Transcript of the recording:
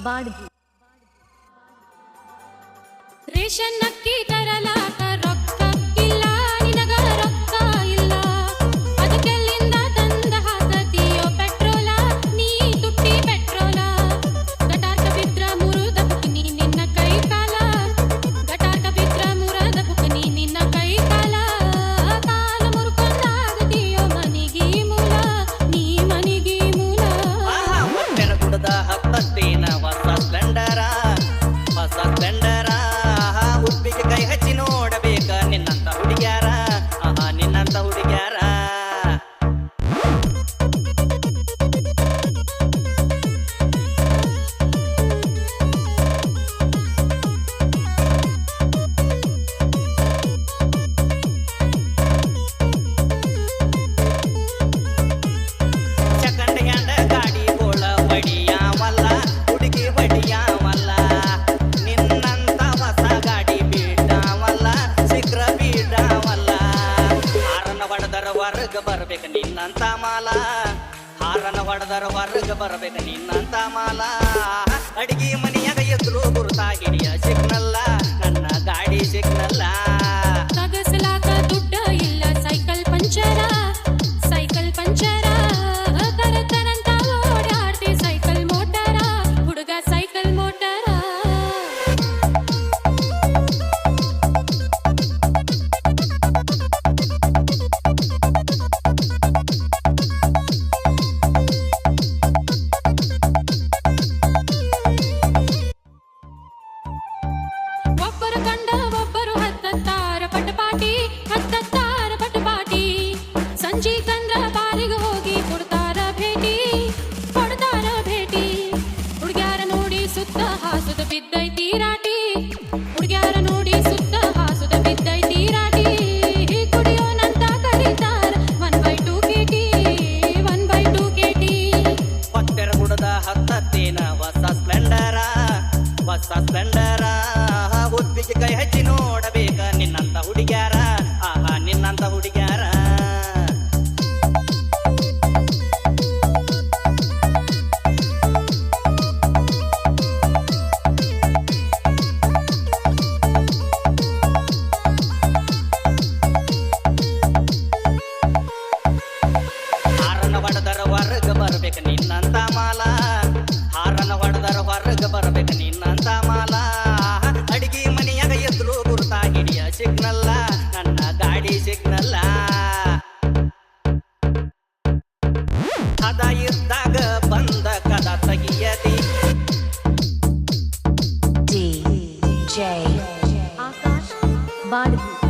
ಬಾಡ್ಗಿ ರೇಷನ್ ಅಕ್ಕಿ ತರಲಾಕ ರೊಕ್ಕ ಇಲ್ಲ, ನಿನಗ ರೊಕ್ಕ ಇಲ್ಲ. ಅದಕ್ಕೆಲ್ಲಿಂದ ತಂದ ಹಾಕತೀಯೋ ಪೆಟ್ರೋಲ, ನೀ ತುಟ್ಟಿ ಪೆಟ್ರೋಲ. ಗಟಾರ್ಕ ಬಿದ್ರ ಮುರುದ ಬುಕ್ನಿ ನಿನ್ನ ಕೈ ಕಾಲ, ಗಟಾರ್ಕ ಬಿದ್ರ ಮುರದ ಬುಕ್ನಿ ನಿನ್ನ ಕೈ ಕಾಲ. ಕಾಲ ಮುರ್ಕೊಂಡಾಗತೀಯೋ ಮನಿಗಿ ಮೂಲ, ನೀ ಮನಿಗಿ ಮೂಲ. ಹೊಟ್ಟೆನ ಕುಡ್ದ ಹತ್ತತ್ತೇನ ಹೊಸ ಸ್ಪ್ಲೆಂಡರ, ಹೊಸ ಸ್ಪ್ಲೆಂಡರ. ಹುಬ್ಬಿಗೆ ಕೈ ಹಚ್ಚಿ ನೋಡಬೇಕ ನಿನ್ನಂತ ಹುಡುಗ್ಯಾರ, ನಿನ್ನಂತ ಹುಡುಗ್ಯಾರ. ಸೆಕೆಂಡ್ ಹ್ಯಾಂಡ್ ಗಾಡಿ ಗೋಳ ಹೊಡಿಯಾವಲ್ಲ, ಹುಡುಗಿ ಹೊಡಿಯಾವಲ್ಲ. ನಿನ್ನಂತ ಹೊಸ ಗಾಡಿ ಬೀಡಾವಲ್ಲ, ಶೀಘ್ರ ಬೀಡಾವಲ್ಲ. ಹಾರನ ಹೊಡೆದರ ಹೊರಗ ಬರ್ಬೇಕ ನಿನ್ನಂತ ಮಾಲ, ಹಾರನ ಹೊಡೆದರ ಹೊರಗ ಬರ್ಬೇಕ ನಿನ್ನಂತ ಮಾಲ. ಅಡಿಗೆ ಮನೆಯಾಗ ಎದ್ರು ಗುರುತಾ ಹಿಡಿಯ ಸಿಗ್ನಲ್ಲ, ನನ್ನ ಗಾಡಿ ಸಿಗ್ನಲ್ಲ. ತಗಸಲಾಕ ದುಡ್ಡ ಇಲ್ಲ, ಸೈಕಲ್ ಪಂಚರ, ಸೈಕಲ್ ಪಂಚರ. ತರತರಂತ ಓಡಾಡ್ತಿ ಸೈಕಲ್ ಮೋಟರ, ಹುಡುಗ ಸೈಕಲ್ ಮೋಟರ. ಒಬ್ಬರು ಕಂಡ ಒಬ್ಬರು ಹತ್ತತ್ತಾರ ಪಟಪಾಟಿ, ಹತ್ತತ್ತಾರ ಪಟಪಾಟಿ. ಸಂಜೆ ಕಂದ್ರ ಬಾರಿಗೆ ಹೋಗಿ ಕೊಡ್ತಾರ ಭೇಟಿ, ಕೊಡ್ತಾರ ಭೇಟಿ. ಹುಡುಗ್ಯಾರ ನೋಡಿ ಸುತ್ತ ಹಾಸುದ ಬಿದ್ದೈತಿ ರಾಟಿ, ಹುಡುಗ್ಯಾರ ನೋಡಿ ಸುತ್ತ ಹಾಸುದ ಬಿದ್ದೈತಿ ರಾಟಿ. ಕುಡಿಯೋನಂತ ಕರೀತಾರ 1/2 KT, 1/2 KT. ಹೊಟ್ಟೆರ ಹುಡದ ಹತ್ತತ್ತೇನ ಹೊಸ ಸ್ಪ್ಲೆಂಡರ, ಹೊಸ ಸ್ಪ್ಲೆಂಡರ. ಹುಬ್ಬಿಗೆ ಕೈ ಹಚ್ಚಿ ನೋಡಬೇಕ ನಿನ್ನಂತ ಹುಡುಗ್ಯಾರ, ನಿನ್ನಂತ ಹುಡುಗ್ಯಾರ. ಹಾರನ ಹೊಡೆದರ ಹೊರಗ ಬರ್ಬೇಕ ನಿನ್ನಂತ ಮಾಲ, ಹಾರನ ಹೊಡೆದರ ಹೊರಗ ಬರ್ಬೇಕ ನಿನ್ನಂತ ಮಾಲ. ಅಡಿಗೆ ಮನೆಯಾಗ ಎದ್ರು ಗುರುತಾ ಹಿಡಿಯ ಸಿಗ್ನಲ್ಲ, ನನ್ನ ಗಾಡಿ ಸಿಗ್ನಲ್ಲ. ಹದ ಇದ್ದಾಗ ಬಂದ ಕದ ತೆಗಿಯತಿ. DJ ಆಕಾಶ್ ಬಾಡ್ಗಿ